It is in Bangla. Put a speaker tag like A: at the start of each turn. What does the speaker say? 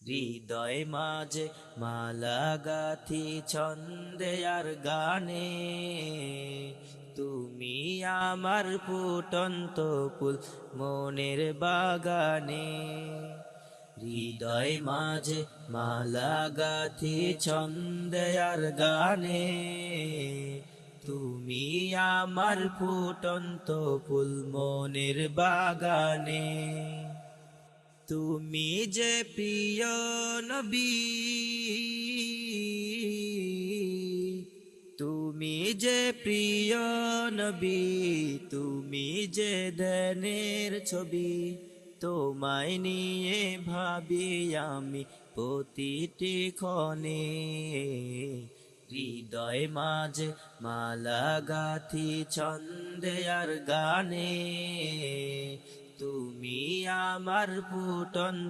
A: হৃদয় মাঝে মালা গাথি ছন্দে আর গানে, তুমি আমার ফুটন্ত ফুল মনের বাগানে। হৃদয় মাঝে মালা গাথি ছন্দে আর গানে, তুমি আমার ফুটন্ত ফুল মনের বাগানে। তুমি যে প্রিয় নবী, তুমি যে প্রিয় নবী, তুমি যে ধ্যানের ছবি, তোমায় নিয়ে ভাবি আমি প্রতিটি ক্ষণে। হৃদয় মাঝে মালা গাথি ছন্দে আর গানে, তুমি আমার ফুটন্ত